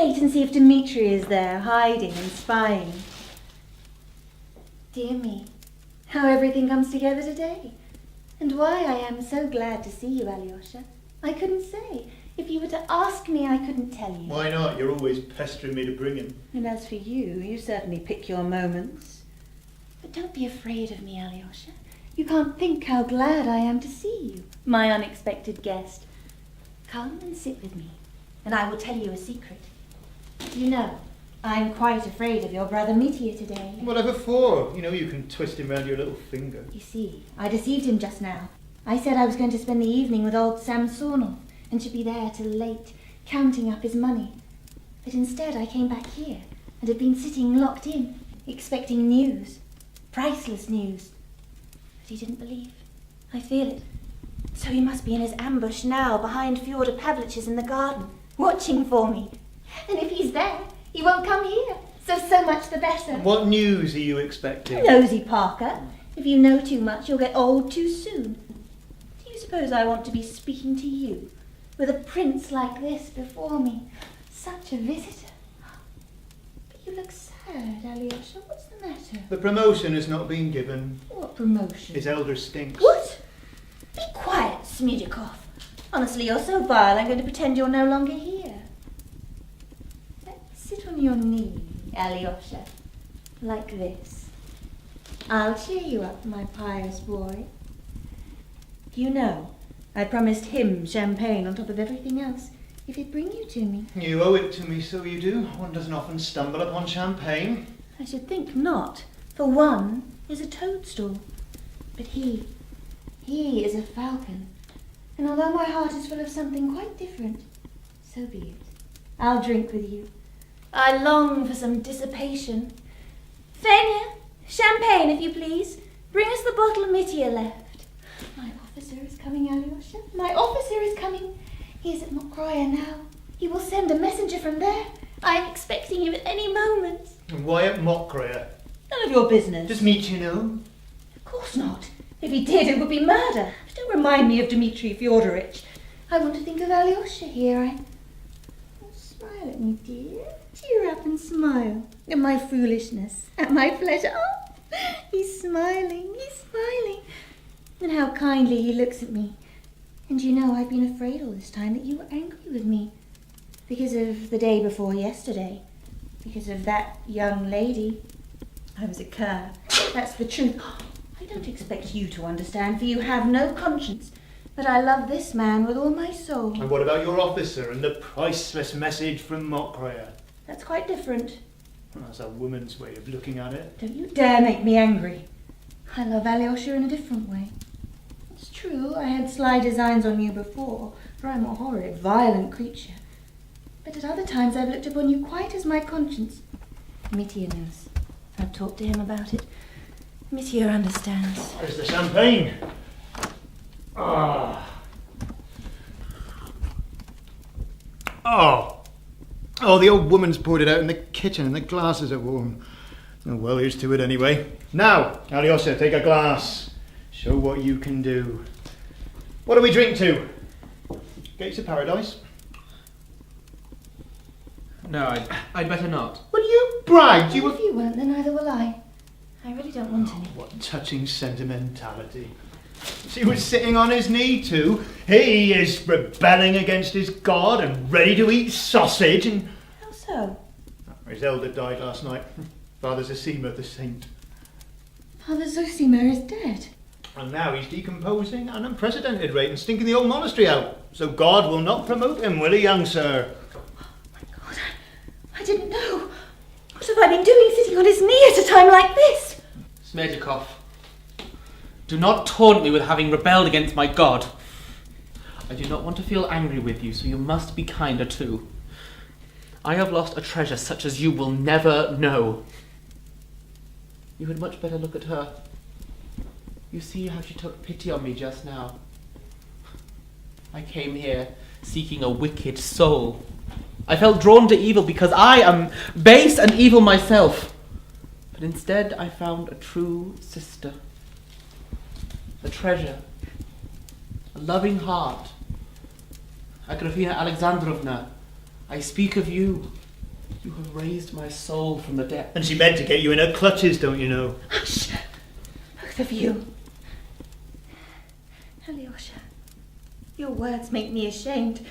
gate and see if Dmitri is there, hiding and spying. Dear me, how everything comes together today. And why I am so glad to see you, Alyosha. I couldn't say. If you were to ask me, I couldn't tell you. Why not? You're always pestering me to bring him. And as for you, you certainly pick your moments. But don't be afraid of me, Alyosha. You can't think how glad I am to see you, my unexpected guest. Come and sit with me, and I will tell you a secret. You know, I'm quite afraid of your brother Mitya today. Whatever for? You know you can twist him round your little finger. You see, I deceived him just now. I said I was going to spend the evening with old Samsonov and should be there till late, counting up his money. But instead I came back here and had been sitting locked in, expecting news, priceless news. But he didn't believe. I feel it. So he must be in his ambush now, behind Fyodor Pavlich's in the garden, watching for me. And if he's there, he won't come here. So much the better. What news are you expecting? Nosy Parker. If you know too much, you'll get old too soon. Do you suppose I want to be speaking to you, with a prince like this before me? Such a visitor. But you look sad, Alyosha. What's the matter? The promotion has not been given. What promotion? His elder stinks. What? Be quiet, Smidjakov. Honestly, you're so vile, I'm going to pretend you're no longer here. Let's sit on your knee, Alyosha, like this. I'll cheer you up, my pious boy. You know, I promised him champagne on top of everything else, if he'd bring you to me. You owe it to me, so you do. One doesn't often stumble upon champagne. I should think not, for one is a toadstool. But he is a falcon. And although my heart is full of something quite different, so be it. I'll drink with you. I long for some dissipation. Fenya, champagne, if you please. Bring us the bottle Mitya left. My officer is coming, Alyosha. My officer is coming. He is at Mokroya now. He will send a messenger from there. I am expecting him at any moment. And why at Mokroya? None of your business. Does Mitya know? Of course not. If he did, it would be murder. Don't remind me of Dmitri Fyodorovich. I want to think of Alyosha here. Smile at me, dear. Cheer up and smile. At my foolishness. At my pleasure. Oh, he's smiling. He's smiling. And how kindly he looks at me. And you know, I've been afraid all this time that you were angry with me. Because of the day before yesterday. Because of that young lady. I was a cur. That's the truth. I don't expect you to understand, for you have no conscience. But I love this man with all my soul. And what about your officer and the priceless message from Mokroya? That's quite different. Well, that's a woman's way of looking at it. Don't you dare make me angry. I love Alyosha in a different way. It's true, I had sly designs on you before, for I'm a horrid, violent creature. But at other times I've looked upon you quite as my conscience. Mitya knows. I've talked to him about it. Mitya understands. There's the champagne. Ah. Oh, the old woman's poured it out in the kitchen and the glasses are warm. Oh, well, here's to it anyway. Now, Alyosha, take a glass. Show what you can do. What do we drink to? Gates of Paradise? No, I'd better not. Well, you bragged you were... If you won't, then neither will I. I really don't want any. What touching sentimentality. She was sitting on his knee too. He is rebelling against his god and ready to eat sausage and... How so? His elder died last night. Father Zosima, the saint. Father Zosima is dead. And now he's decomposing at an unprecedented rate and stinking the old monastery out. So God will not promote him, will he, young sir? Oh my God, I didn't know. What have I been doing sitting on his knee at a time like this? Smedjakov, do not taunt me with having rebelled against my god. I do not want to feel angry with you, so you must be kinder too. I have lost a treasure such as you will never know. You had much better look at her. You see how she took pity on me just now. I came here seeking a wicked soul. I felt drawn to evil because I am base and evil myself. But instead I found a true sister. A treasure. A loving heart. Agrafena Alexandrovna, I speak of you. You have raised my soul from the depths. And she meant to get you in her clutches, don't you know? Hush! Both of you. Alyosha, your words make me ashamed,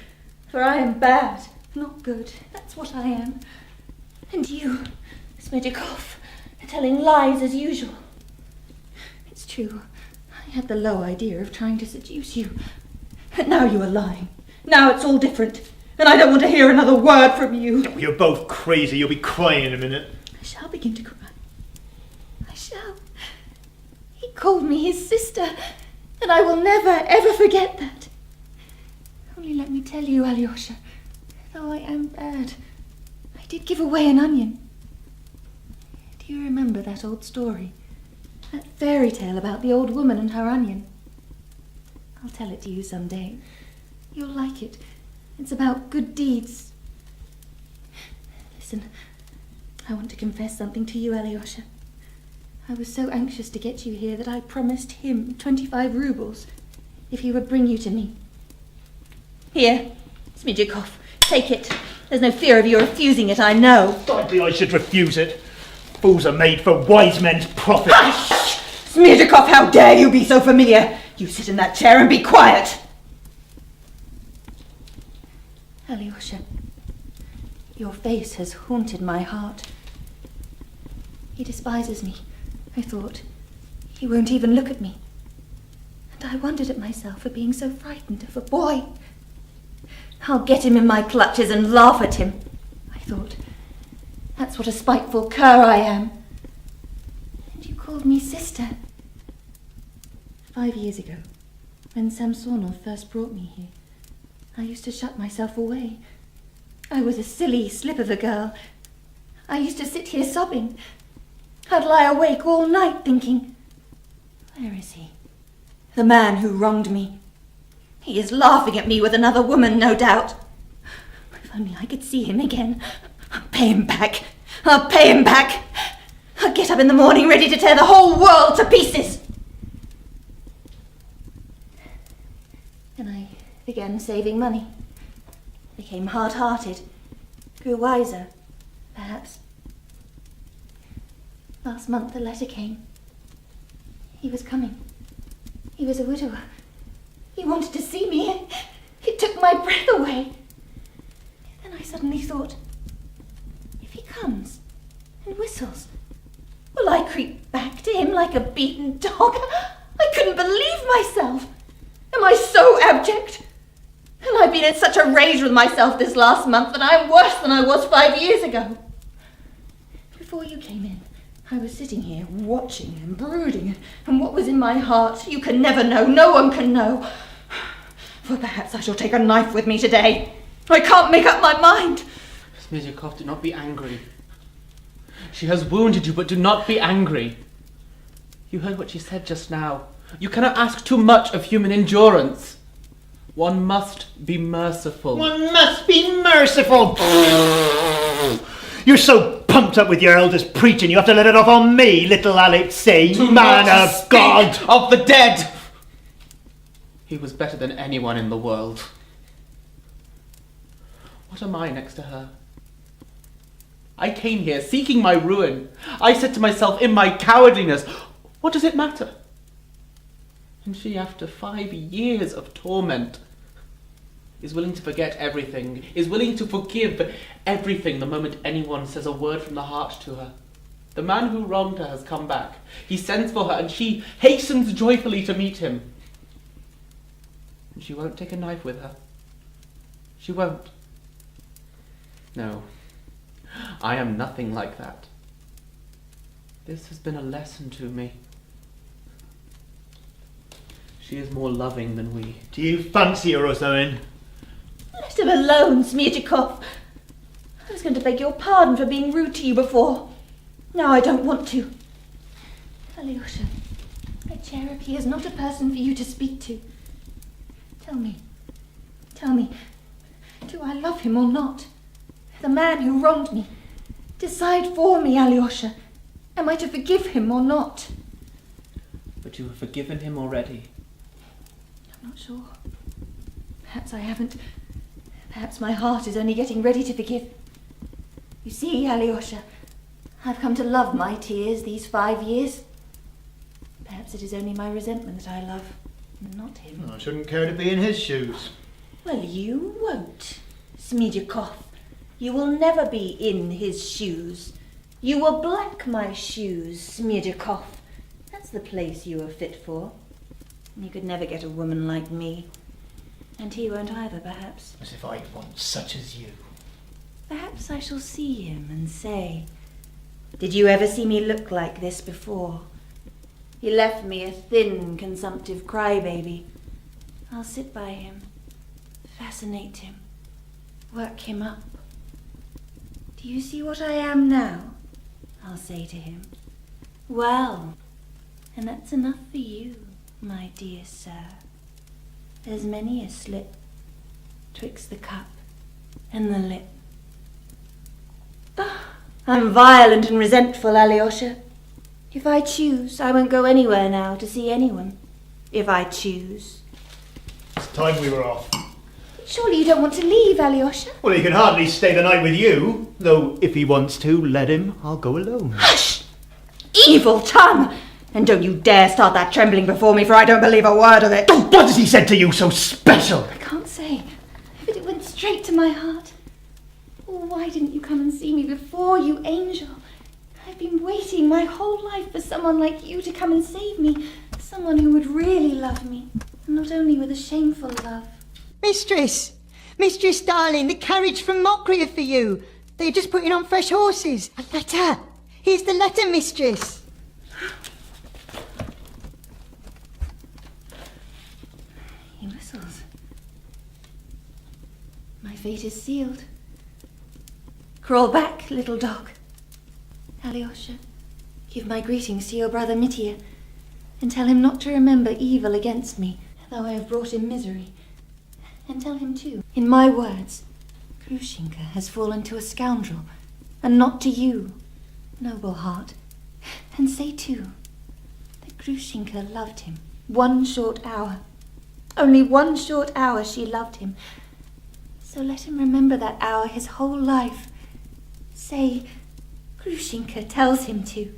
for I am bad, not good. That's what I am. And you, Smedjakov, are telling lies as usual. It's true, I had the low idea of trying to seduce you. But now you are lying. Now it's all different. And I don't want to hear another word from you. You're both crazy. You'll be crying in a minute. I shall begin to cry. I shall. He called me his sister, and I will never, ever forget that. Only let me tell you, Alyosha, though I am bad, I did give away an onion. Do you remember that old story? That fairy tale about the old woman and her onion? I'll tell it to you someday. You'll like it. It's about good deeds. Listen, I want to confess something to you, Alyosha. I was so anxious to get you here that I promised him 25 rubles if he would bring you to me. Here, Smedjakov, take it. There's no fear of you refusing it, I know. Hardly I should refuse it. Fools are made for wise men's profit. Hush! Smedjakov, how dare you be so familiar? You sit in that chair and be quiet. Alyosha, your face has haunted my heart. He despises me, I thought. He won't even look at me. And I wondered at myself for being so frightened of a boy. I'll get him in my clutches and laugh at him, I thought. That's what a spiteful cur I am. And you called me sister. 5 years ago, when Samsonov first brought me here, I used to shut myself away. I was a silly slip of a girl. I used to sit here sobbing. I'd lie awake all night thinking, where is he? The man who wronged me. He is laughing at me with another woman, no doubt. If only I could see him again. I'll pay him back. I'll pay him back. I'll get up in the morning ready to tear the whole world to pieces. Then I began saving money. Became hard-hearted. Grew wiser, perhaps. Last month a letter came. He was coming. He was a widower. He wanted to see me. It took my breath away. Then I suddenly thought, if he comes and whistles, will I creep back to him like a beaten dog? I couldn't believe myself. Am I so abject? And I've been in such a rage with myself this last month that I am worse than I was 5 years ago. Before you came in, I was sitting here watching and brooding, and what was in my heart you can never know, no one can know. For perhaps I shall take a knife with me today. I can't make up my mind. Smedjakov, do not be angry. She has wounded you, but do not be angry. You heard what she said just now. You cannot ask too much of human endurance. One must be merciful. One must be merciful. You're so pumped up with your elders preaching, you have to let it off on me, little Alexei, man of God. Of the dead. He was better than anyone in the world. What am I next to her? I came here seeking my ruin. I said to myself in my cowardliness, what does it matter? And she, after 5 years of torment, is willing to forget everything, is willing to forgive everything the moment anyone says a word from the heart to her. The man who wronged her has come back. He sends for her and she hastens joyfully to meet him. And she won't take a knife with her. She won't. No, I am nothing like that. This has been a lesson to me. She is more loving than we. Do you fancy her or something? Let him alone, Smedjakov. I was going to beg your pardon for being rude to you before. Now I don't want to. Alyosha, a cherubim is not a person for you to speak to. Tell me, do I love him or not? The man who wronged me. Decide for me, Alyosha. Am I to forgive him or not? But you have forgiven him already. I'm not sure. Perhaps I haven't. Perhaps my heart is only getting ready to forgive. You see, Alyosha, I've come to love my tears these 5 years. Perhaps it is only my resentment that I love, and not him. I shouldn't care to be in his shoes. Well, you won't, Smidyakov. You will never be in his shoes. You will black my shoes, Smidyakov. That's the place you are fit for. You could never get a woman like me. And he won't either, perhaps. As if I'd want such as you. Perhaps I shall see him and say, "Did you ever see me look like this before?" He left me a thin, consumptive crybaby. I'll sit by him, fascinate him, work him up. "Do you see what I am now?" I'll say to him. "Well, and that's enough for you, my dear sir. There's many a slip twixt the cup and the lip." I'm violent and resentful, Alyosha. If I choose, I won't go anywhere now to see anyone. If I choose. It's time we were off. Surely you don't want to leave, Alyosha? Well, he can hardly stay the night with you. Though, if he wants to, let him. I'll go alone. Hush! Evil tongue! And don't you dare start that trembling before me, for I don't believe a word of it. Oh, what has he said to you so special? I can't say, but it went straight to my heart. Oh, why didn't you come and see me before, you angel? I've been waiting my whole life for someone like you to come and save me. Someone who would really love me, and not only with a shameful love. Mistress! Mistress, darling, the carriage from Mokria for you. They're just putting on fresh horses. A letter. Here's the letter, mistress. He whistles. My fate is sealed. Crawl back, little dog. Alyosha, give my greetings to your brother Mitya, and tell him not to remember evil against me, though I have brought him misery. And tell him too, in my words, Grushenka has fallen to a scoundrel, and not to you, noble heart. And say too, that Grushenka loved him 1 short hour. Only 1 short hour she loved him. So let him remember that hour his whole life. Say, Grushenka tells him to.